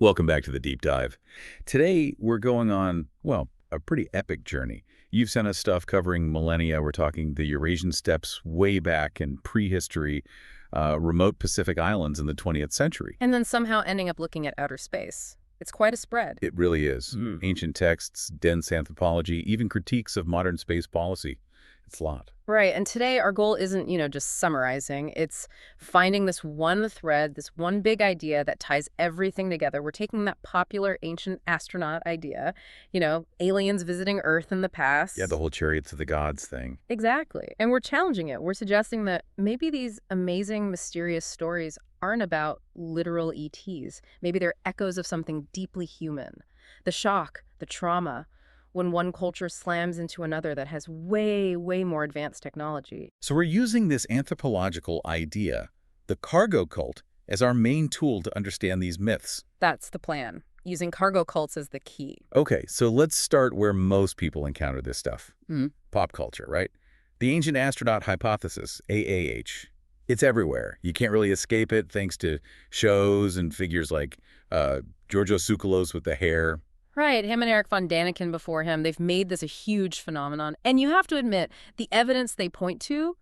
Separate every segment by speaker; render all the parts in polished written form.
Speaker 1: Welcome back to the deep dive. Today, we're going on, well, a pretty epic journey. You've sent us stuff covering millennia. We're talking the Eurasian steppes way back in prehistory, remote Pacific islands in the 20th century.
Speaker 2: And then somehow ending up looking at outer space. It's quite a spread.
Speaker 1: It really is. Ancient texts, dense anthropology, even critiques of modern space policy. It's a lot.
Speaker 2: Right, and today our goal isn't, just summarizing. It's finding this one thread, this one big idea that ties everything together. We're taking that popular ancient astronaut idea, aliens visiting Earth in the past.
Speaker 1: Yeah, the whole chariots of the gods thing.
Speaker 2: Exactly, and we're challenging it. We're suggesting that maybe these amazing, mysterious stories aren't about literal ETs. Maybe they're echoes of something deeply human. The shock, the trauma, when one culture slams into another that has way, way more advanced technology.
Speaker 1: So we're using this anthropological idea, the cargo cult, as our main tool to understand these myths.
Speaker 2: That's the plan, using cargo cults as the key.
Speaker 1: Okay, so let's start where most people encounter this stuff. Pop culture, right? The ancient astronaut hypothesis, AAH. It's everywhere. You can't really escape it thanks to shows and figures like Giorgio Tsoukalos with the hair.
Speaker 2: Right, him and Eric von Daniken before him, they've made this a huge phenomenon. And you have to admit, the evidence they point to,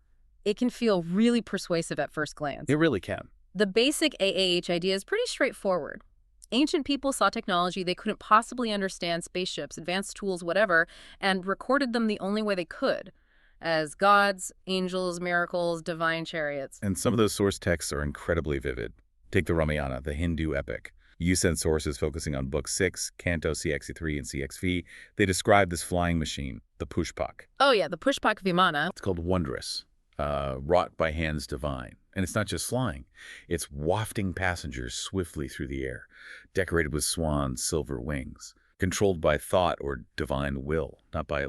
Speaker 2: it can feel really persuasive at first glance.
Speaker 1: It really can.
Speaker 2: The basic AAH idea is pretty straightforward. Ancient people saw technology they couldn't possibly understand, spaceships, advanced tools, whatever, and recorded them the only way they could, as gods, angels, miracles, divine chariots.
Speaker 1: And some of those source texts are incredibly vivid. Take the Ramayana, the Hindu epic. You send sources focusing on Book 6, Canto CX3 and CXV. They describe this flying machine, the Pushpak.
Speaker 2: Oh yeah, the Pushpak Vimana.
Speaker 1: It's called wondrous, wrought by hands divine. And it's not just flying. It's wafting passengers swiftly through the air, decorated with swans' silver wings, controlled by thought or divine will, not by,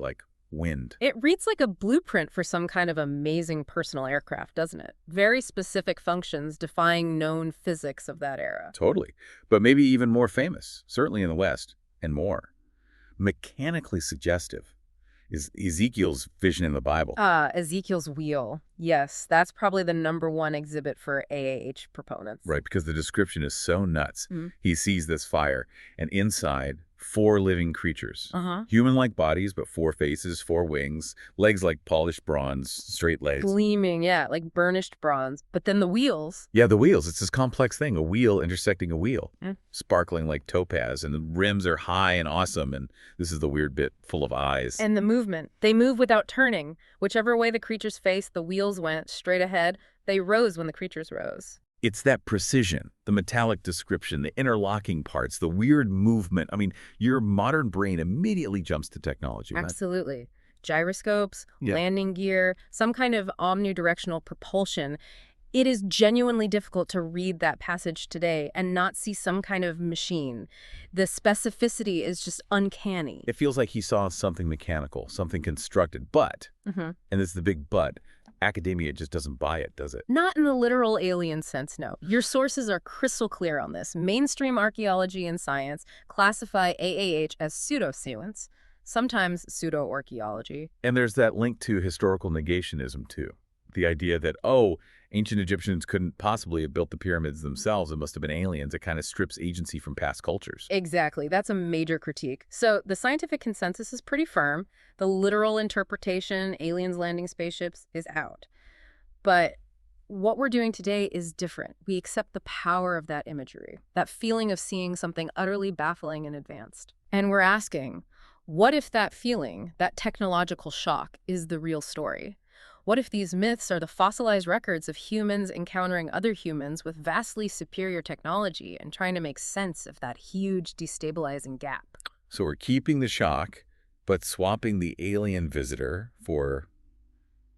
Speaker 1: wind.
Speaker 2: It reads like a blueprint for some kind of amazing personal aircraft, doesn't it? Very specific functions defying known physics of that era.
Speaker 1: Totally. But maybe even more famous, certainly in the West, and more. Mechanically suggestive is Ezekiel's vision in the Bible.
Speaker 2: Ezekiel's wheel. Yes, that's probably the #1 exhibit for AAH proponents.
Speaker 1: Right, because the description is so nuts. He sees this fire, and inside, 4 living creatures. Human-like bodies, but 4 faces, 4 wings, legs like polished bronze, straight legs.
Speaker 2: Gleaming, yeah, like burnished bronze. But then the wheels.
Speaker 1: Yeah, the wheels. It's this complex thing, a wheel intersecting a wheel, sparkling like topaz, and the rims are high and awesome, and this is the weird bit, full of eyes.
Speaker 2: And the movement. They move without turning. Whichever way the creatures faced, the wheels went straight ahead. They rose when the creatures rose.
Speaker 1: It's that precision, the metallic description, the interlocking parts, the weird movement. I mean, your modern brain immediately jumps to technology, right?
Speaker 2: Absolutely. Gyroscopes, landing gear, some kind of omnidirectional propulsion. It is genuinely difficult to read that passage today and not see some kind of machine. The specificity is just uncanny.
Speaker 1: It feels like he saw something mechanical, something constructed, but, and this is the big but, academia just doesn't buy it, does it?
Speaker 2: Not in the literal alien sense, no. Your sources are crystal clear on this. Mainstream archaeology and science classify AAH as pseudoscience, sometimes pseudo-archaeology.
Speaker 1: And there's that link to historical negationism, too. The idea that, ancient Egyptians couldn't possibly have built the pyramids themselves. It must have been aliens. It kind of strips agency from past cultures.
Speaker 2: Exactly. That's a major critique. So the scientific consensus is pretty firm. The literal interpretation, aliens landing spaceships, is out. But what we're doing today is different. We accept the power of that imagery, that feeling of seeing something utterly baffling and advanced. And we're asking, what if that feeling, that technological shock, is the real story? What if these myths are the fossilized records of humans encountering other humans with vastly superior technology and trying to make sense of that huge destabilizing gap?
Speaker 1: So we're keeping the shock, but swapping the alien visitor for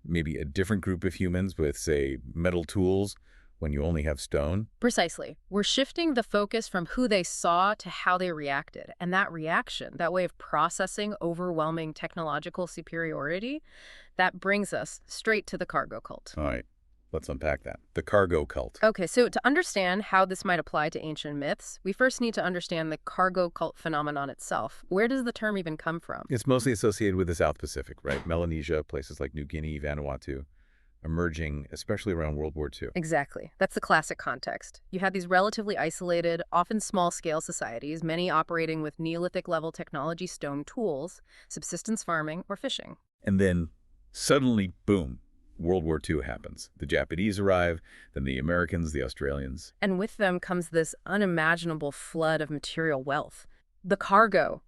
Speaker 1: maybe a different group of humans with, say, metal tools when you only have stone?
Speaker 2: Precisely. We're shifting the focus from who they saw to how they reacted. And that reaction, that way of processing overwhelming technological superiority, that brings us straight to the cargo cult.
Speaker 1: All right. Let's unpack that. The cargo cult.
Speaker 2: Okay, so to understand how this might apply to ancient myths, we first need to understand the cargo cult phenomenon itself. Where does the term even come from?
Speaker 1: It's mostly associated with the South Pacific, right? Melanesia, places like New Guinea, Vanuatu. emerging, especially around World War II.
Speaker 2: Exactly. That's the classic context. You had these relatively isolated, often small-scale societies, many operating with Neolithic-level technology stone tools, subsistence farming, or fishing.
Speaker 1: And then suddenly, boom, World War II happens. The Japanese arrive, then the Americans, the Australians.
Speaker 2: And with them comes this unimaginable flood of material wealth. The cargo,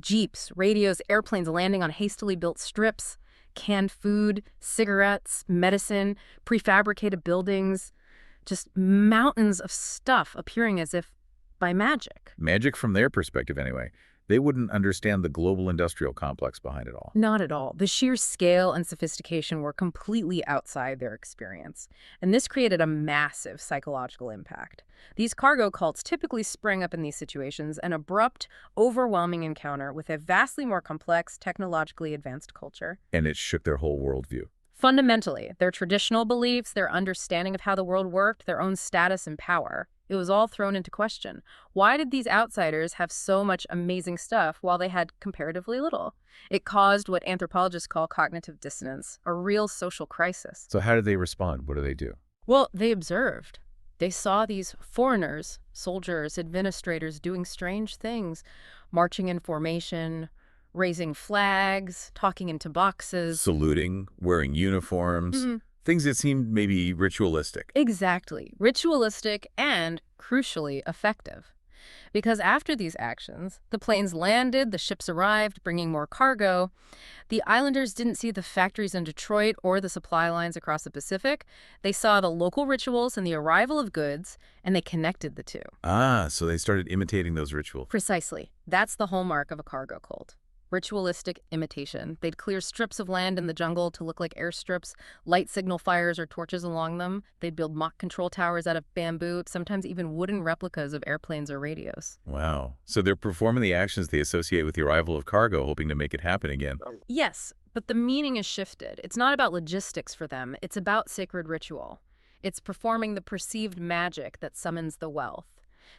Speaker 2: jeeps, radios, airplanes landing on hastily built strips, canned food, cigarettes, medicine, prefabricated buildings, just mountains of stuff appearing as if by magic.
Speaker 1: Magic from their perspective, anyway. They wouldn't understand the global industrial complex behind it all.
Speaker 2: Not at all. The sheer scale and sophistication were completely outside their experience, and this created a massive psychological impact. These cargo cults typically spring up in these situations, an abrupt, overwhelming encounter with a vastly more complex, technologically advanced culture.
Speaker 1: And it shook their whole worldview.
Speaker 2: Fundamentally, their traditional beliefs, their understanding of how the world worked, their own status and power, it was all thrown into question. Why did these outsiders have so much amazing stuff while they had comparatively little? It caused what anthropologists call cognitive dissonance, a real social crisis.
Speaker 1: So how did they respond? What do they do?
Speaker 2: Well, they observed. They saw these foreigners, soldiers, administrators doing strange things, marching in formation, raising flags, talking into boxes.
Speaker 1: Saluting, wearing uniforms, things that seemed maybe ritualistic.
Speaker 2: Exactly. Ritualistic and, crucially, effective. Because after these actions, the planes landed, the ships arrived, bringing more cargo. The islanders didn't see the factories in Detroit or the supply lines across the Pacific. They saw the local rituals and the arrival of goods, and they connected the two.
Speaker 1: Ah, so they started imitating those rituals.
Speaker 2: Precisely. That's the hallmark of a cargo cult. Ritualistic imitation. They'd clear strips of land in the jungle to look like airstrips, light signal fires or torches along them. They'd build mock control towers out of bamboo, sometimes even wooden replicas of airplanes or radios.
Speaker 1: Wow. So they're performing the actions they associate with the arrival of cargo, hoping to make it happen again.
Speaker 2: Yes, but the meaning is shifted. It's not about logistics for them. It's about sacred ritual. It's performing the perceived magic that summons the wealth.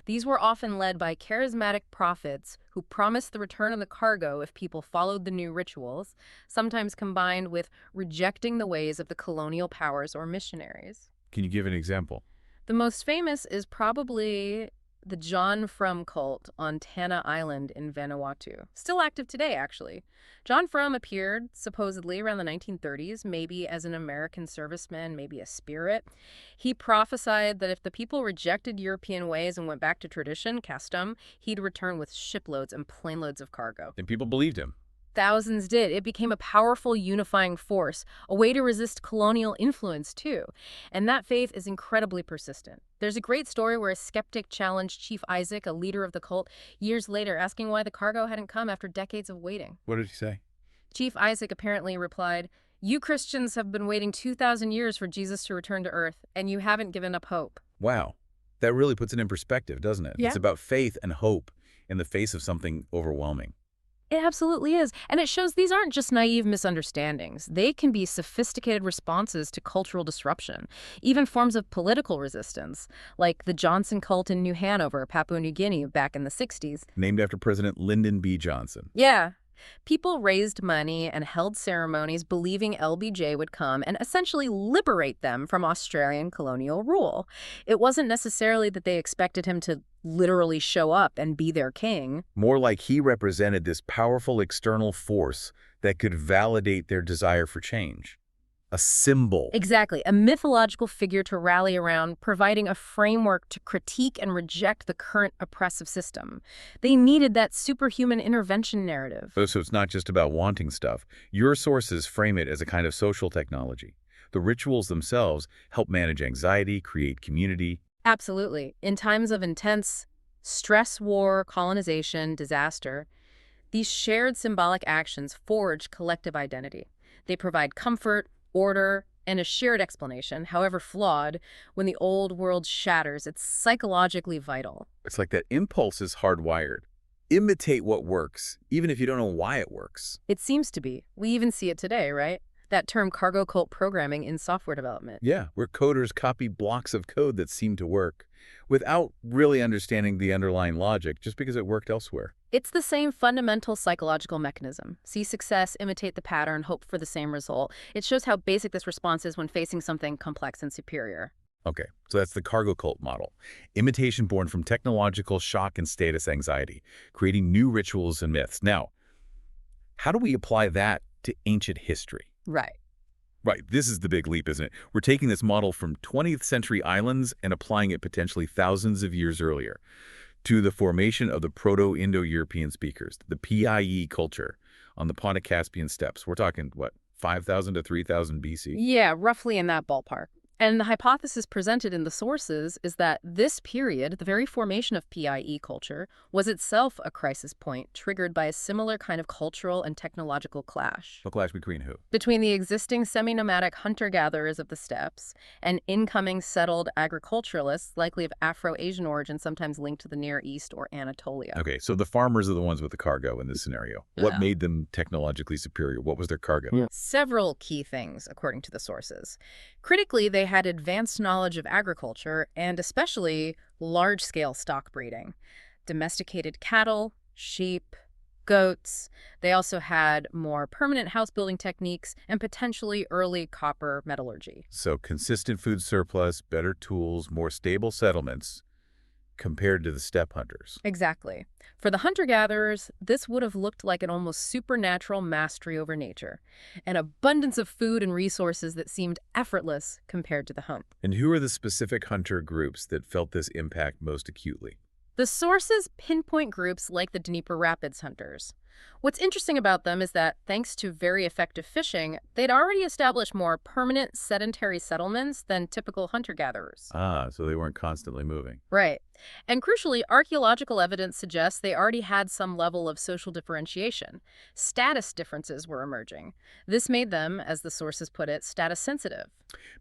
Speaker 2: These were often led by charismatic prophets who promised the return of the cargo if people followed the new rituals, sometimes combined with rejecting the ways of the colonial powers or missionaries.
Speaker 1: Can you give an example?
Speaker 2: The most famous is probably the John Frum cult on Tanna Island in Vanuatu. Still active today, actually. John Frum appeared, supposedly, around the 1930s, maybe as an American serviceman, maybe a spirit. He prophesied that if the people rejected European ways and went back to tradition, Chiefdom, he'd return with shiploads and planeloads of cargo.
Speaker 1: And people believed him.
Speaker 2: Thousands did. It became a powerful unifying force, a way to resist colonial influence, too. And that faith is incredibly persistent. There's a great story where a skeptic challenged Chief Isaac, a leader of the cult, years later, asking why the cargo hadn't come after decades of waiting.
Speaker 1: What did he say?
Speaker 2: Chief Isaac apparently replied, "You Christians have been waiting 2,000 years for Jesus to return to Earth, and you haven't given up hope."
Speaker 1: Wow. That really puts it in perspective, doesn't it?
Speaker 2: Yeah.
Speaker 1: It's about faith and hope in the face of something overwhelming.
Speaker 2: It absolutely is. And it shows these aren't just naive misunderstandings. They can be sophisticated responses to cultural disruption, even forms of political resistance, like the Johnson cult in New Hanover, Papua New Guinea, back in the 60s.
Speaker 1: Named after President Lyndon B. Johnson.
Speaker 2: Yeah. People raised money and held ceremonies believing LBJ would come and essentially liberate them from Australian colonial rule. It wasn't necessarily that they expected him to literally show up and be their king.
Speaker 1: More like he represented this powerful external force that could validate their desire for change. A symbol.
Speaker 2: Exactly. A mythological figure to rally around, providing a framework to critique and reject the current oppressive system. They needed that superhuman intervention narrative.
Speaker 1: So it's not just about wanting stuff. Your sources frame it as a kind of social technology. The rituals themselves help manage anxiety, create community.
Speaker 2: Absolutely. In times of intense stress, war, colonization, disaster, these shared symbolic actions forge collective identity. They provide comfort, order, and a shared explanation, however flawed. When the old world shatters, it's psychologically vital.
Speaker 1: It's like that impulse is hardwired. Imitate what works, even if you don't know why it works.
Speaker 2: It seems to be. We even see it today, right? that term cargo cult programming in software development.
Speaker 1: Yeah, where coders copy blocks of code that seem to work without really understanding the underlying logic just because it worked elsewhere.
Speaker 2: It's the same fundamental psychological mechanism. See success, imitate the pattern, hope for the same result. It shows how basic this response is when facing something complex and superior.
Speaker 1: Okay, so that's the cargo cult model. Imitation born from technological shock and status anxiety, creating new rituals and myths. Now, how do we apply that to ancient history?
Speaker 2: Right.
Speaker 1: Right, this is the big leap, isn't it? We're taking this model from 20th century islands and applying it potentially thousands of years earlier to the formation of the Proto-Indo-European speakers, the PIE culture on the Pontic-Caspian steppes. We're talking, what, 5,000 to 3,000 BC?
Speaker 2: Yeah, roughly in that ballpark. And the hypothesis presented in the sources is that this period, the very formation of PIE culture, was itself a crisis point triggered by a similar kind of cultural and technological clash.
Speaker 1: A clash between who?
Speaker 2: Between the existing semi-nomadic hunter-gatherers of the steppes and incoming settled agriculturalists, likely of Afro-Asian origin, sometimes linked to the Near East or Anatolia.
Speaker 1: Okay, so the farmers are the ones with the cargo in this scenario. What made them technologically superior? What was their cargo?
Speaker 2: Several key things, according to the sources. Critically, they had advanced knowledge of agriculture and especially large-scale stock breeding. Domesticated cattle, sheep, goats. They also had more permanent house-building techniques and potentially early copper metallurgy.
Speaker 1: So consistent food surplus, better tools, more stable settlements compared to the steppe hunters.
Speaker 2: Exactly. For the hunter-gatherers, this would have looked like an almost supernatural mastery over nature, an abundance of food and resources that seemed effortless compared to the hunt.
Speaker 1: And who are the specific hunter groups that felt this impact most acutely?
Speaker 2: The sources pinpoint groups like the Dnieper Rapids hunters. What's interesting about them is that, thanks to very effective fishing, they'd already established more permanent sedentary settlements than typical hunter-gatherers.
Speaker 1: Ah, so they weren't constantly moving.
Speaker 2: Right. And crucially, archaeological evidence suggests they already had some level of social differentiation. Status differences were emerging. This made them, as the sources put it, status sensitive.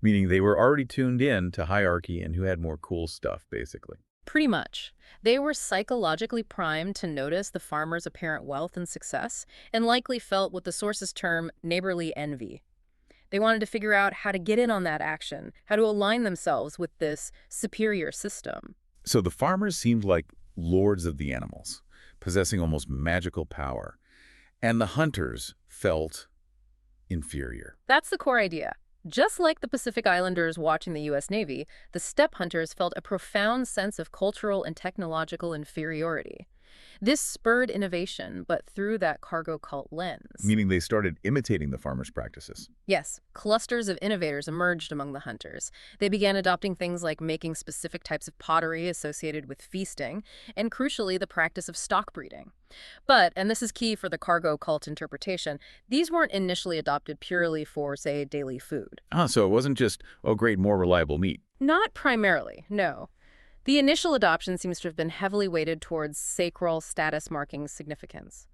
Speaker 1: Meaning they were already tuned in to hierarchy and who had more cool stuff, basically.
Speaker 2: Pretty much. They were psychologically primed to notice the farmer's apparent wealth and success, and likely felt what the sources term neighborly envy. They wanted to figure out how to get in on that action, how to align themselves with this superior system.
Speaker 1: So the farmers seemed like lords of the animals, possessing almost magical power. And the hunters felt inferior.
Speaker 2: That's the core idea. Just like the Pacific Islanders watching the U.S. Navy, the steppe hunters felt a profound sense of cultural and technological inferiority. This spurred innovation, but through that cargo cult lens.
Speaker 1: Meaning they started imitating the farmers' practices.
Speaker 2: Yes, clusters of innovators emerged among the hunters. They began adopting things like making specific types of pottery associated with feasting, and crucially, the practice of stock breeding. But, and this is key for the cargo cult interpretation, these weren't initially adopted purely for, say, daily food.
Speaker 1: Ah, so it wasn't just, oh great, more reliable meat.
Speaker 2: Not primarily, no. The initial adoption seems to have been heavily weighted towards sacral status marking significance.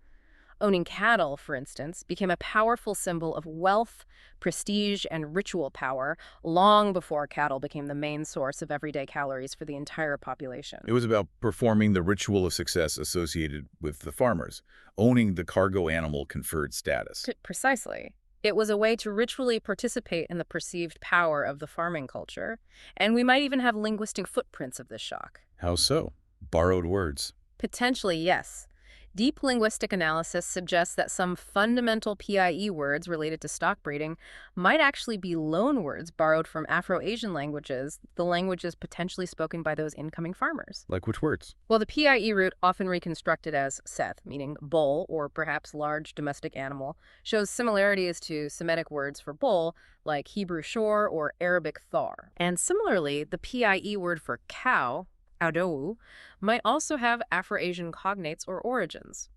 Speaker 2: Owning cattle, for instance, became a powerful symbol of wealth, prestige, and ritual power long before cattle became the main source of everyday calories for the entire population.
Speaker 1: It was about performing the ritual of success associated with the farmers. Owning the cargo animal conferred status.
Speaker 2: Precisely. It was a way to ritually participate in the perceived power of the farming culture, and we might even have linguistic footprints of this shock.
Speaker 1: How so? Borrowed words.
Speaker 2: Potentially, yes. Deep linguistic analysis suggests that some fundamental PIE words related to stock breeding might actually be loan words borrowed from Afro-Asian languages, the languages potentially spoken by those incoming farmers.
Speaker 1: Like which words?
Speaker 2: Well, the PIE root, often reconstructed as Seth, meaning bull or perhaps large domestic animal, shows similarities to Semitic words for bull, like Hebrew shor or Arabic thar. And similarly, the PIE word for cow, Audou, might also have Afro-Asian cognates or origins.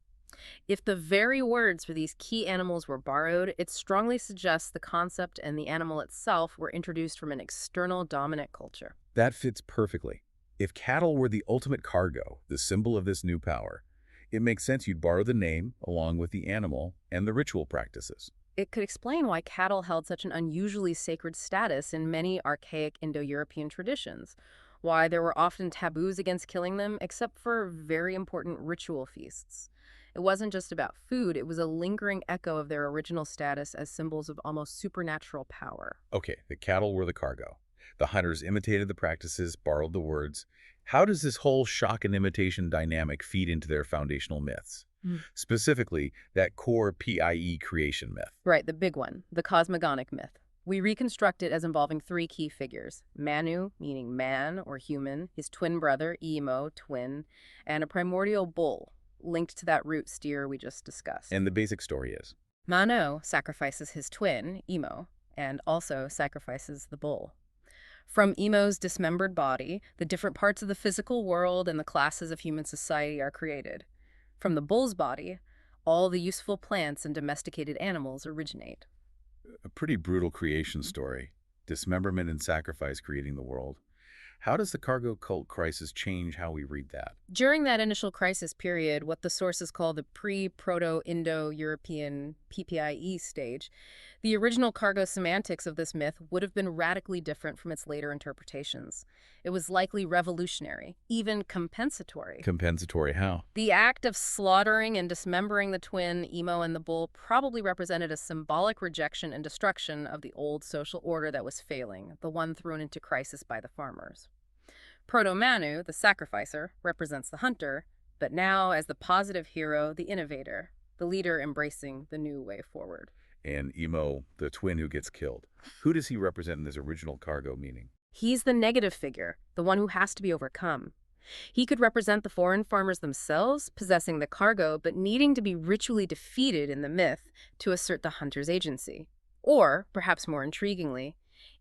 Speaker 2: If the very words for these key animals were borrowed, it strongly suggests the concept and the animal itself were introduced from an external dominant culture.
Speaker 1: That fits perfectly. If cattle were the ultimate cargo, the symbol of this new power, it makes sense you'd borrow the name along with the animal and the ritual practices.
Speaker 2: It could explain why cattle held such an unusually sacred status in many archaic Indo-European traditions, why there were often taboos against killing them, except for very important ritual feasts. It wasn't just about food, it was a lingering echo of their original status as symbols of almost supernatural power.
Speaker 1: Okay, the cattle were the cargo. The hunters imitated the practices, borrowed the words. How does this whole shock and imitation dynamic feed into their foundational myths? Specifically, that core PIE creation myth.
Speaker 2: Right, the big one, the cosmogonic myth. We reconstruct it as involving three key figures: Manu, meaning man or human, his twin brother, Emo, twin, and a primordial bull, linked to that root steer we just discussed.
Speaker 1: And the basic story is?
Speaker 2: Manu sacrifices his twin, Emo, and also sacrifices the bull. From Emo's dismembered body, the different parts of the physical world and the classes of human society are created. From the bull's body, all the useful plants and domesticated animals originate.
Speaker 1: A pretty brutal creation story. Dismemberment and sacrifice creating the world. How does the cargo cult crisis change how we read that?
Speaker 2: During that initial crisis period, what the sources call the pre-proto-Indo-European PPIE stage, the original cargo semantics of this myth would have been radically different from its later interpretations. It was likely revolutionary, even compensatory.
Speaker 1: Compensatory how?
Speaker 2: The act of slaughtering and dismembering the twin, Emo and the bull, probably represented a symbolic rejection and destruction of the old social order that was failing, the one thrown into crisis by the farmers. Proto-Manu, the sacrificer, represents the hunter, but now as the positive hero, the innovator, the leader embracing the new way forward.
Speaker 1: And Emo, the twin who gets killed. Who does he represent in this original cargo meaning?
Speaker 2: He's the negative figure, the one who has to be overcome. He could represent the foreign farmers themselves, possessing the cargo, but needing to be ritually defeated in the myth to assert the hunter's agency. Or, perhaps more intriguingly,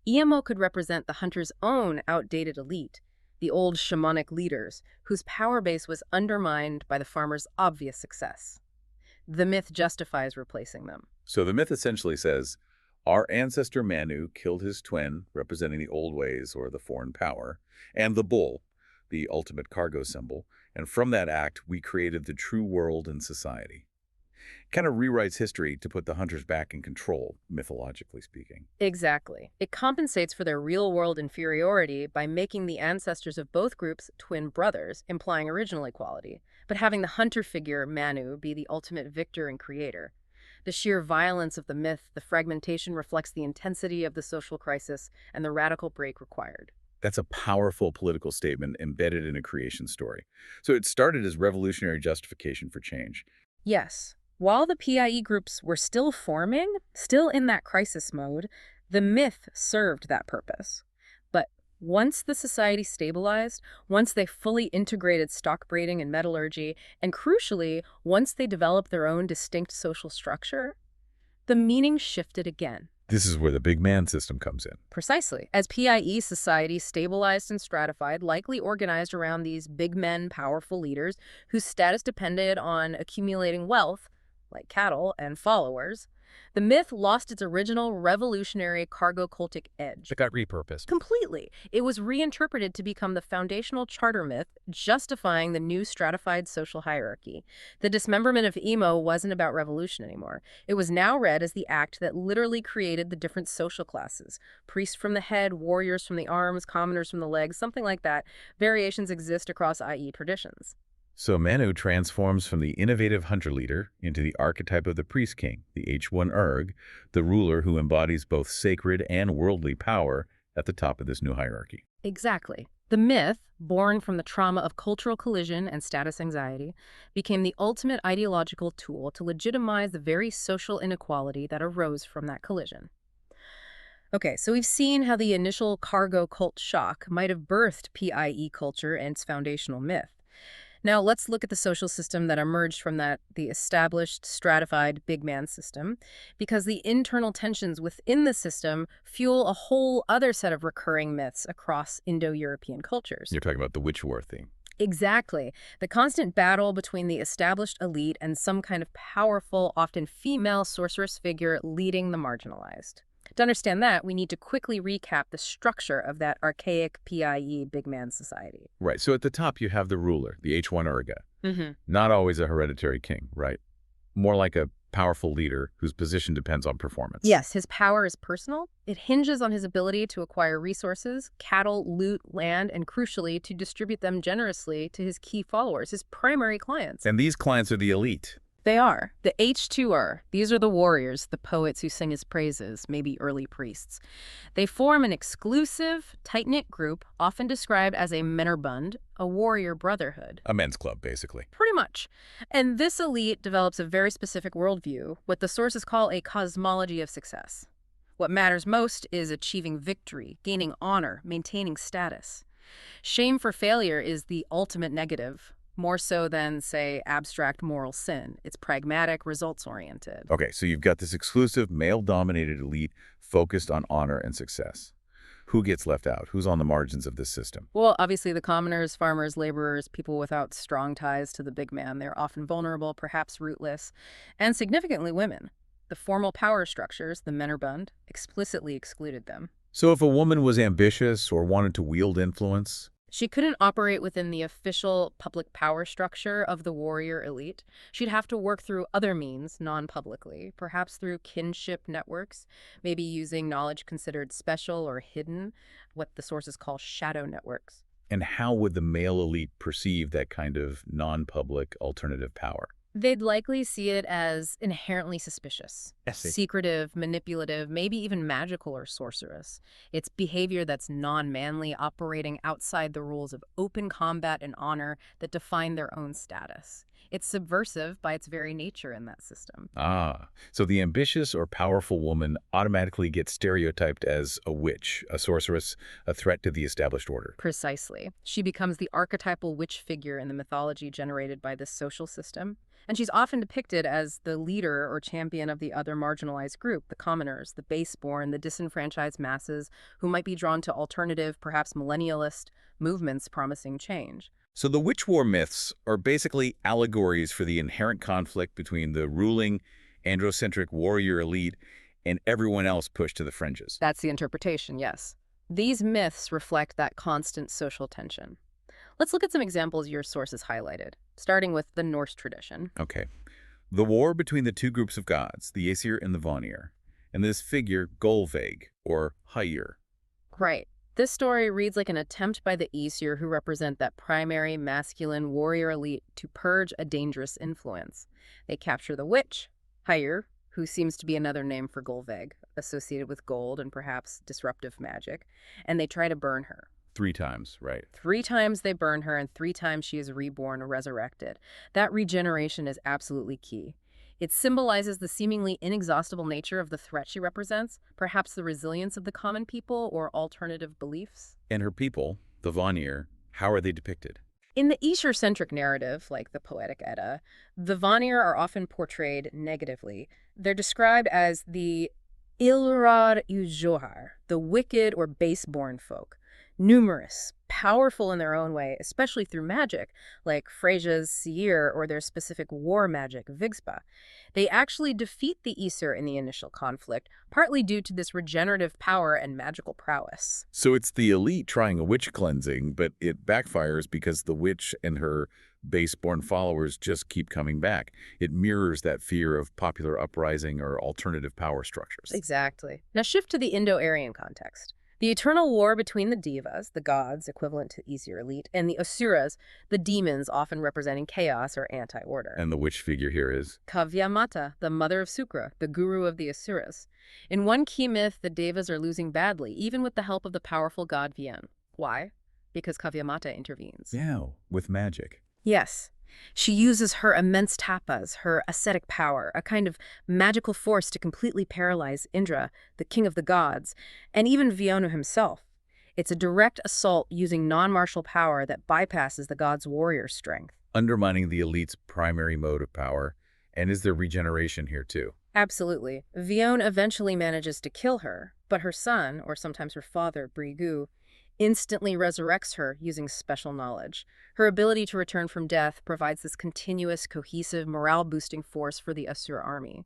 Speaker 2: Emo could represent the hunter's own outdated elite, the old shamanic leaders, whose power base was undermined by the farmer's obvious success. The myth justifies replacing them.
Speaker 1: So the myth essentially says, our ancestor Manu killed his twin, representing the old ways or the foreign power, and the bull, the ultimate cargo symbol, and from that act we created the true world and society. Kind of rewrites history to put the hunters back in control, mythologically speaking.
Speaker 2: Exactly. It compensates for their real-world inferiority by making the ancestors of both groups twin brothers, implying original equality, but having the hunter figure, Manu, be the ultimate victor and creator. The sheer violence of the myth, the fragmentation reflects the intensity of the social crisis and the radical break required.
Speaker 1: That's a powerful political statement embedded in a creation story. So it started as revolutionary justification for change.
Speaker 2: Yes. While the PIE groups were still forming, still in that crisis mode, the myth served that purpose. But once the society stabilized, once they fully integrated stock breeding and metallurgy, and crucially, once they developed their own distinct social structure, the meaning shifted again.
Speaker 1: This is where the big man system comes in.
Speaker 2: Precisely. As PIE society stabilized and stratified, likely organized around these big men, powerful leaders whose status depended on accumulating wealth, like cattle and followers, the myth lost its original revolutionary cargo cultic edge.
Speaker 1: It got repurposed.
Speaker 2: Completely. It was reinterpreted to become the foundational charter myth, justifying the new stratified social hierarchy. The dismemberment of Emo wasn't about revolution anymore. It was now read as the act that literally created the different social classes. Priests from the head, warriors from the arms, commoners from the legs, something like that. Variations exist across IE traditions.
Speaker 1: So Manu transforms from the innovative hunter leader into the archetype of the priest king, the H1 Erg, the ruler who embodies both sacred and worldly power at the top of this new hierarchy.
Speaker 2: Exactly. The myth, born from the trauma of cultural collision and status anxiety, became the ultimate ideological tool to legitimize the very social inequality that arose from that collision. Okay, so we've seen how the initial cargo cult shock might have birthed PIE culture and its foundational myth. Now let's look at the social system that emerged from that, the established, stratified big man system, because the internal tensions within the system fuel a whole other set of recurring myths across Indo-European cultures.
Speaker 1: You're talking about the witch war theme.
Speaker 2: Exactly. The constant battle between the established elite and some kind of powerful, often female sorceress figure leading the marginalized. To understand that, we need to quickly recap the structure of that archaic PIE big man society.
Speaker 1: Right. So at the top, you have the ruler, the H1 Erga. Not always a hereditary king, right? More like a powerful leader whose position depends on performance.
Speaker 2: Yes, his power is personal. It hinges on his ability to acquire resources, cattle, loot, land, and crucially, to distribute them generously to his key followers, his primary clients.
Speaker 1: And these clients are the elite,
Speaker 2: They are. The H2R, these are the warriors, the poets who sing his praises, maybe early priests. They form an exclusive, tight-knit group, often described as a Männerbund, a warrior brotherhood.
Speaker 1: A men's club, basically.
Speaker 2: Pretty much. And this elite develops a very specific worldview, what the sources call a cosmology of success. What matters most is achieving victory, gaining honor, maintaining status. Shame for failure is the ultimate negative, more so than, say, abstract moral sin. It's pragmatic, results-oriented.
Speaker 1: Okay, so you've got this exclusive, male-dominated elite focused on honor and success. Who gets left out? Who's on the margins of this system?
Speaker 2: Well, obviously the commoners, farmers, laborers, people without strong ties to the big man. They're often vulnerable, perhaps rootless, and significantly women. The formal power structures, the Männerbund, explicitly excluded them.
Speaker 1: So if a woman was ambitious or wanted to wield influence,
Speaker 2: she couldn't operate within the official public power structure of the warrior elite. She'd have to work through other means, non-publicly, perhaps through kinship networks, maybe using knowledge considered special or hidden, what the sources call shadow networks.
Speaker 1: and how would the male elite perceive that kind of non-public alternative power?
Speaker 2: They'd likely see it as inherently suspicious,
Speaker 1: Yes.
Speaker 2: secretive, manipulative, maybe even magical or sorcerous. It's behavior that's non-manly, operating outside the rules of open combat and honor that define their own status. It's subversive by its very nature in that system.
Speaker 1: Ah, so the ambitious or powerful woman automatically gets stereotyped as a witch, a sorceress, a threat to the established order.
Speaker 2: Precisely. She becomes the archetypal witch figure in the mythology generated by this social system. And she's often depicted as the leader or champion of the other marginalized group, the commoners, the baseborn, the disenfranchised masses who might be drawn to alternative, perhaps millennialist, movements promising change.
Speaker 1: So the witch war myths are basically allegories for the inherent conflict between the ruling, androcentric warrior elite and everyone else pushed to the fringes.
Speaker 2: That's the interpretation, yes. These myths reflect that constant social tension. Let's look at some examples your sources highlighted, starting with the Norse tradition.
Speaker 1: Okay. The war between the two groups of gods, the Aesir and the Vanir, and this figure, Golveig, or Hyr.
Speaker 2: Right. This story reads like an attempt by the Aesir, who represent that primary masculine warrior elite, to purge a dangerous influence. They capture the witch, Hyr, who seems to be another name for Golveig, associated with gold and perhaps disruptive magic, and they try to burn her.
Speaker 1: 3 times, right?
Speaker 2: 3 times they burn her, and 3 times she is reborn or resurrected. That regeneration is absolutely key. It symbolizes the seemingly inexhaustible nature of the threat she represents, perhaps the resilience of the common people or alternative beliefs.
Speaker 1: And her people, the Vanir, how are they depicted?
Speaker 2: In the Aesir-centric narrative, like the Poetic Edda, the Vanir are often portrayed negatively. They're described as the Ilrar Ujohar, the wicked or baseborn folk. Numerous, powerful in their own way, especially through magic, like Freyja's Seir or their specific war magic, Vigspa. They actually defeat the Aesir in the initial conflict, partly due to this regenerative power and magical prowess.
Speaker 1: So it's the elite trying a witch cleansing, but it backfires because the witch and her baseborn followers just keep coming back. It mirrors that fear of popular uprising or alternative power structures.
Speaker 2: Exactly. Now shift to the Indo-Aryan context. The eternal war between the Devas, the gods equivalent to Aesir elite, and the Asuras, the demons often representing chaos or anti-order.
Speaker 1: And the witch figure here is?
Speaker 2: Kavyamata, the mother of Sukra, the guru of the Asuras. In one key myth, the Devas are losing badly, even with the help of the powerful god Vien. Why? Because Kavyamata intervenes.
Speaker 1: Yeah, with magic.
Speaker 2: Yes. She uses her immense tapas, her ascetic power, a kind of magical force to completely paralyze Indra, the king of the gods, and even Vionu himself. It's a direct assault using non-martial power that bypasses the god's warrior strength.
Speaker 1: Undermining the elite's primary mode of power. And is there regeneration here too?
Speaker 2: Absolutely. Vion eventually manages to kill her, but her son, or sometimes her father, Brigu, instantly resurrects her using special knowledge. Her ability to return from death provides this continuous, cohesive, morale-boosting force for the Asura army.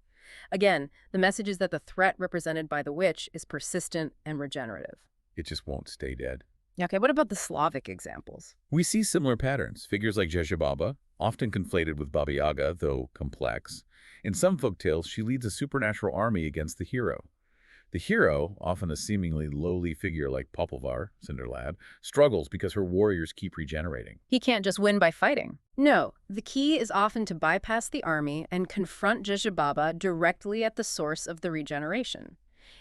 Speaker 2: Again, the message is that the threat represented by the witch is persistent and regenerative.
Speaker 1: It just won't stay dead.
Speaker 2: Okay, what about the Slavic examples?
Speaker 1: We see similar patterns. Figures like Jezebaba, often conflated with Baba Yaga, though complex. In some folktales, she leads a supernatural army against the hero. The hero, often a seemingly lowly figure like Popelvar, Cinderlad, struggles because her warriors keep regenerating.
Speaker 2: He can't just win by fighting. No, the key is often to bypass the army and confront Jejibaba directly at the source of the regeneration.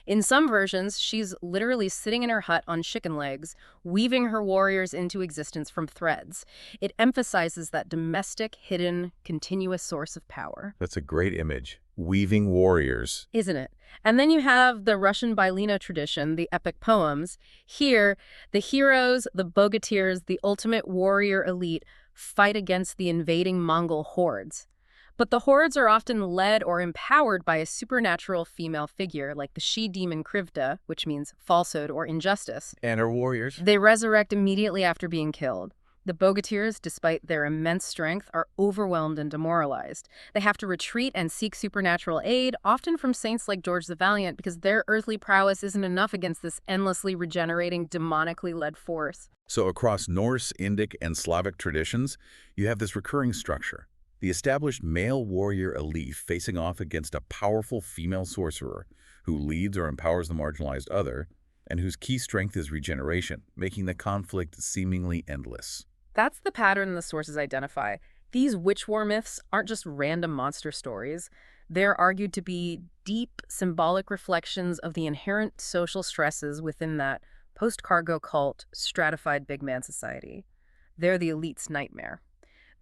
Speaker 2: In some versions, she's literally sitting in her hut on chicken legs, weaving her warriors into existence from threads. It emphasizes that domestic, hidden, continuous source of power.
Speaker 1: That's a great image. Weaving warriors.
Speaker 2: Isn't it? And then you have the Russian Bylina tradition, the epic poems. Here, the heroes, the bogatirs, the ultimate warrior elite fight against the invading Mongol hordes. But the hordes are often led or empowered by a supernatural female figure, like the she-demon Krivda, which means falsehood or injustice.
Speaker 1: And her warriors?
Speaker 2: They resurrect immediately after being killed. The bogatirs, despite their immense strength, are overwhelmed and demoralized. They have to retreat and seek supernatural aid, often from saints like George the Valiant, because their earthly prowess isn't enough against this endlessly regenerating, demonically led force.
Speaker 1: So across Norse, Indic, and Slavic traditions, you have this recurring structure. The established male warrior elite facing off against a powerful female sorcerer who leads or empowers the marginalized other, and whose key strength is regeneration, making the conflict seemingly endless.
Speaker 2: That's the pattern the sources identify. These witch war myths aren't just random monster stories. They're argued to be deep, symbolic reflections of the inherent social stresses within that post-cargo cult, stratified big man society. They're the elite's nightmare.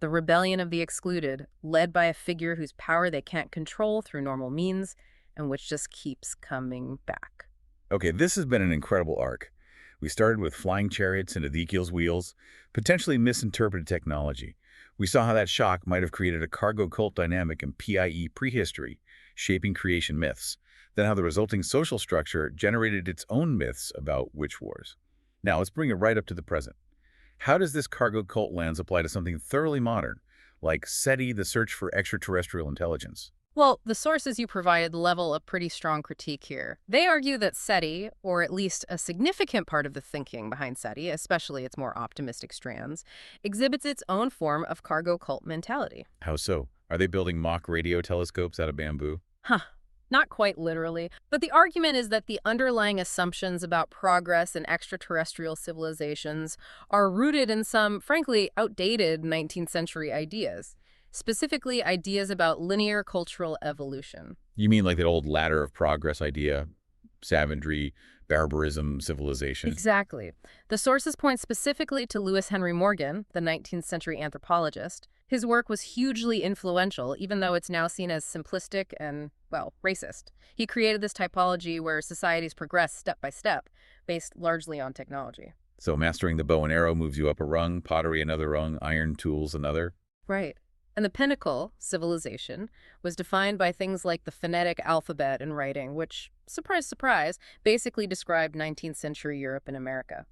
Speaker 2: The rebellion of the excluded, led by a figure whose power they can't control through normal means, and which just keeps coming back.
Speaker 1: Okay, this has been an incredible arc. We started with flying chariots and Ezekiel's wheels, potentially misinterpreted technology. We saw how that shock might have created a cargo cult dynamic in PIE prehistory, shaping creation myths. Then how the resulting social structure generated its own myths about witch wars. Now let's bring it right up to the present. How does this cargo cult lens apply to something thoroughly modern, like SETI, the search for extraterrestrial intelligence?
Speaker 2: Well, the sources you provided level a pretty strong critique here. They argue that SETI, or at least a significant part of the thinking behind SETI, especially its more optimistic strands, exhibits its own form of cargo cult mentality.
Speaker 1: How so? Are they building mock radio telescopes out of bamboo?
Speaker 2: Not quite literally, but the argument is that the underlying assumptions about progress in extraterrestrial civilizations are rooted in some, frankly, outdated 19th century ideas. Specifically, ideas about linear cultural evolution.
Speaker 1: You mean like that old ladder of progress idea? Savagery, barbarism, civilization?
Speaker 2: Exactly. The sources point specifically to Lewis Henry Morgan, the 19th century anthropologist. His work was hugely influential, even though it's now seen as simplistic and, well, racist. He created this typology where societies progress step by step, based largely on technology.
Speaker 1: So mastering the bow and arrow moves you up a rung, pottery another rung, iron tools another?
Speaker 2: Right. And the pinnacle, civilization, was defined by things like the phonetic alphabet and writing, which, surprise, surprise, basically described 19th century Europe and America.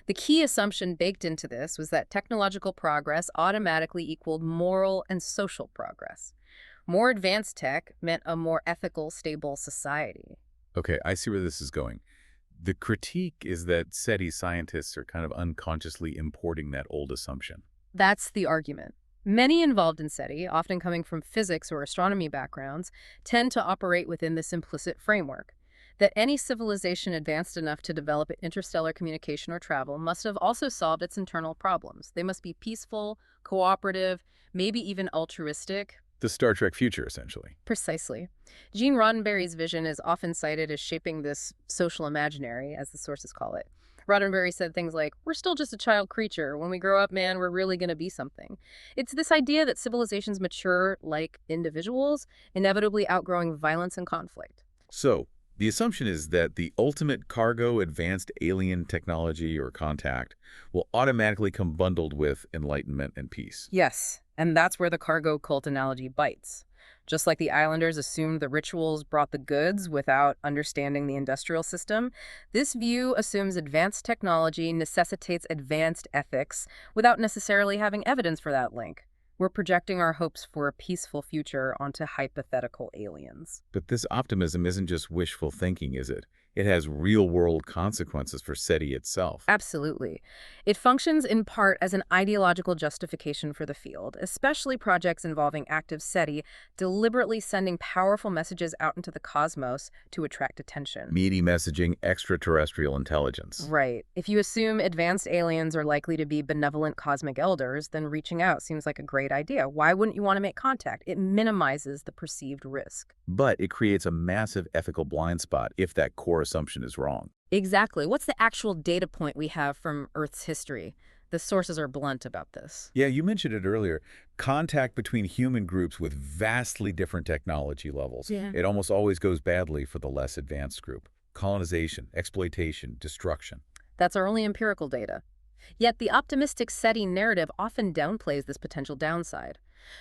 Speaker 2: The key assumption baked into this was that technological progress automatically equaled moral and social progress. More advanced tech meant a more ethical, stable society.
Speaker 1: Okay, I see where this is going. The critique is that SETI scientists are kind of unconsciously importing that old assumption.
Speaker 2: That's the argument. Many involved in SETI, often coming from physics or astronomy backgrounds, tend to operate within this implicit framework. That any civilization advanced enough to develop interstellar communication or travel must have also solved its internal problems. They must be peaceful, cooperative, maybe even altruistic.
Speaker 1: The Star Trek future, essentially.
Speaker 2: Precisely. Gene Roddenberry's vision is often cited as shaping this social imaginary, as the sources call it. Roddenberry said things like, "We're still just a child creature. When we grow up, man, we're really going to be something." It's this idea that civilizations mature like individuals, inevitably outgrowing violence and conflict.
Speaker 1: So, the assumption is that the ultimate cargo advanced alien technology or contact will automatically come bundled with enlightenment and peace.
Speaker 2: Yes, and that's where the cargo cult analogy bites. Just like the islanders assumed the rituals brought the goods without understanding the industrial system, this view assumes advanced technology necessitates advanced ethics without necessarily having evidence for that link. We're projecting our hopes for a peaceful future onto hypothetical aliens.
Speaker 1: But this optimism isn't just wishful thinking, is it? It has real-world consequences for SETI itself.
Speaker 2: Absolutely. It functions in part as an ideological justification for the field, especially projects involving active SETI deliberately sending powerful messages out into the cosmos to attract attention.
Speaker 1: Meaty messaging, extraterrestrial intelligence.
Speaker 2: Right. If you assume advanced aliens are likely to be benevolent cosmic elders, then reaching out seems like a great idea. Why wouldn't you want to make contact? It minimizes the perceived risk.
Speaker 1: But it creates a massive ethical blind spot if that core assumption is wrong.
Speaker 2: Exactly. What's the actual data point we have from Earth's history? The sources are blunt about this.
Speaker 1: Yeah, you mentioned it earlier. Contact between human groups with vastly different technology levels.
Speaker 2: Yeah.
Speaker 1: It almost always goes badly for the less advanced group. Colonization, exploitation, destruction.
Speaker 2: That's our only empirical data. Yet the optimistic SETI narrative often downplays this potential downside.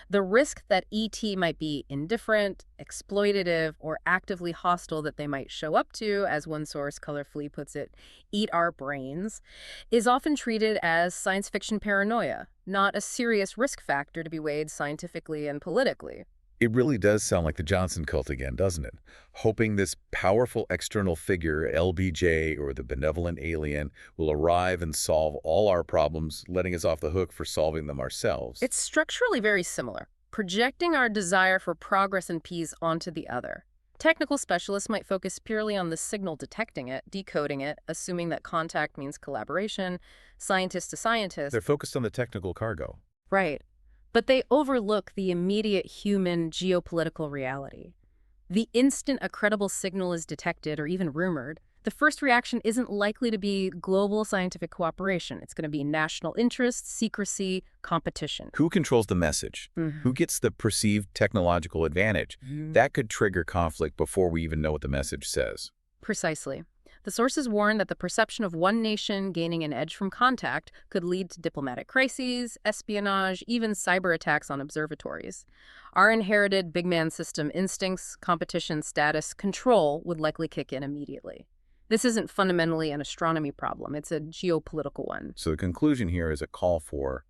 Speaker 2: The risk that ET might be indifferent, exploitative, or actively hostile that they might show up to, as one source colorfully puts it, eat our brains, is often treated as science fiction paranoia, not a serious risk factor to be weighed scientifically and politically.
Speaker 1: It really does sound like the Johnson cult again, doesn't it? Hoping this powerful external figure, LBJ, or the benevolent alien, will arrive and solve all our problems, letting us off the hook for solving them ourselves.
Speaker 2: It's structurally very similar, projecting our desire for progress and peace onto the other. Technical specialists might focus purely on the signal, detecting it, decoding it, assuming that contact means collaboration, scientist to scientist.
Speaker 1: They're focused on the technical cargo.
Speaker 2: Right. But they overlook the immediate human geopolitical reality. The instant a credible signal is detected or even rumored, the first reaction isn't likely to be global scientific cooperation. It's going to be national interest, secrecy, competition.
Speaker 1: Who controls the message? Who gets the perceived technological advantage? That could trigger conflict before we even know what the message says.
Speaker 2: Precisely. The sources warn that the perception of one nation gaining an edge from contact could lead to diplomatic crises, espionage, even cyber attacks on observatories. Our inherited big man system instincts, competition, status, control would likely kick in immediately. This isn't fundamentally an astronomy problem. It's a geopolitical one.
Speaker 1: So the conclusion here is a call for,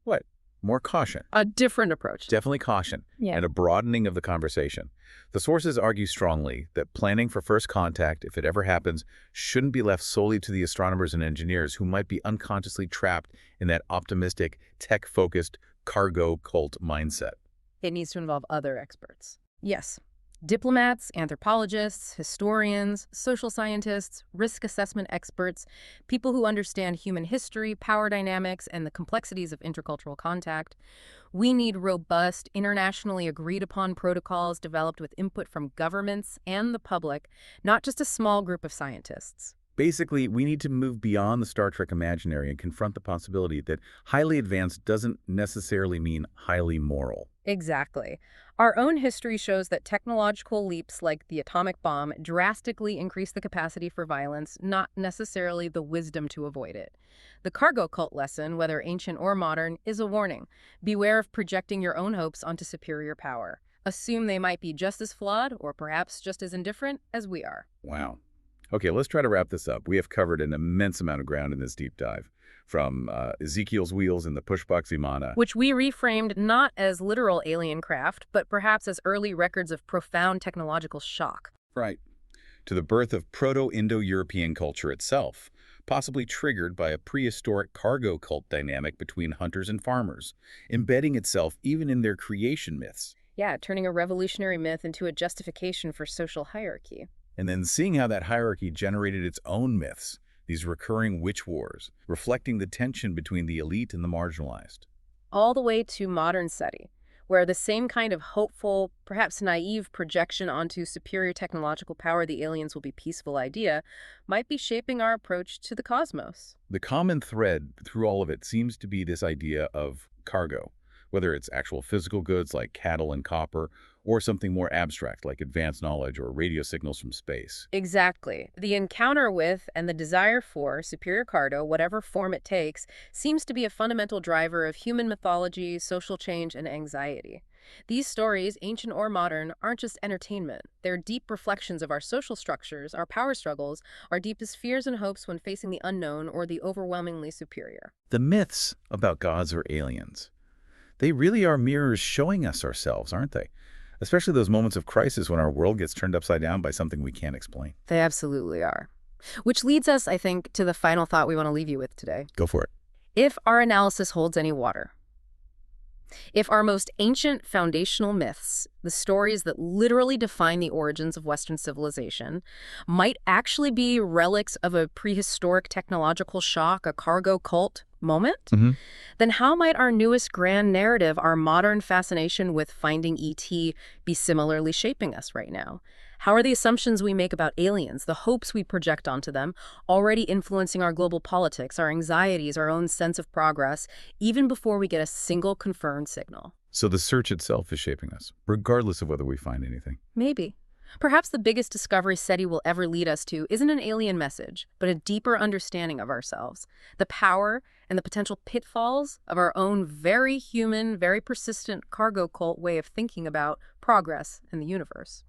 Speaker 1: what? More caution.
Speaker 2: A different approach.
Speaker 1: Definitely caution, and a broadening of the conversation. The sources argue strongly that planning for first contact, if it ever happens, shouldn't be left solely to the astronomers and engineers who might be unconsciously trapped in that optimistic, tech-focused, cargo cult mindset.
Speaker 2: It needs to involve other experts. Yes. Diplomats, anthropologists, historians, social scientists, risk assessment experts, people who understand human history, power dynamics, and the complexities of intercultural contact. We need robust, internationally agreed-upon protocols developed with input from governments and the public, not just a small group of scientists.
Speaker 1: Basically, we need to move beyond the Star Trek imaginary and confront the possibility that highly advanced doesn't necessarily mean highly moral.
Speaker 2: Exactly. Our own history shows that technological leaps like the atomic bomb drastically increase the capacity for violence, not necessarily the wisdom to avoid it. The cargo cult lesson, whether ancient or modern, is a warning. Beware of projecting your own hopes onto superior power. Assume they might be just as flawed, or perhaps just as indifferent, as we are.
Speaker 1: Wow. Okay, let's try to wrap this up. We have covered an immense amount of ground in this deep dive, from Ezekiel's wheels and the pushbox Imana.
Speaker 2: Which we reframed not as literal alien craft, but perhaps as early records of profound technological shock.
Speaker 1: Right. To the birth of proto-Indo-European culture itself, possibly triggered by a prehistoric cargo cult dynamic between hunters and farmers, embedding itself even in their creation myths.
Speaker 2: Yeah, turning a revolutionary myth into a justification for social hierarchy.
Speaker 1: And then seeing how that hierarchy generated its own myths, these recurring witch wars, reflecting the tension between the elite and the marginalized.
Speaker 2: All the way to modern SETI, where the same kind of hopeful, perhaps naive projection onto superior technological power the aliens will be peaceful idea might be shaping our approach to the cosmos.
Speaker 1: The common thread through all of it seems to be this idea of cargo, whether it's actual physical goods like cattle and copper, or something more abstract like advanced knowledge or radio signals from space.
Speaker 2: Exactly. The encounter with and the desire for superior cargo, whatever form it takes, seems to be a fundamental driver of human mythology, social change, and anxiety. These stories, ancient or modern, aren't just entertainment. They're deep reflections of our social structures, our power struggles, our deepest fears and hopes when facing the unknown or the overwhelmingly superior.
Speaker 1: The myths about gods or aliens, they really are mirrors showing us ourselves, aren't they? especially those moments of crisis when our world gets turned upside down by something we can't explain.
Speaker 2: They absolutely are. Which leads us, I think, to the final thought we want to leave you with today.
Speaker 1: Go for it.
Speaker 2: If our analysis holds any water, if our most ancient foundational myths, the stories that literally define the origins of Western civilization, might actually be relics of a prehistoric technological shock, a cargo cult moment, then how might our newest grand narrative, our modern fascination with finding ET, be similarly shaping us right now? How are the assumptions we make about aliens, the hopes we project onto them, already influencing our global politics, our anxieties, our own sense of progress, even before we get a single confirmed signal?
Speaker 1: So the search itself is shaping us, regardless of whether we find anything.
Speaker 2: Maybe. Perhaps the biggest discovery SETI will ever lead us to isn't an alien message, but a deeper understanding of ourselves, the power and the potential pitfalls of our own very human, very persistent cargo cult way of thinking about progress in the universe.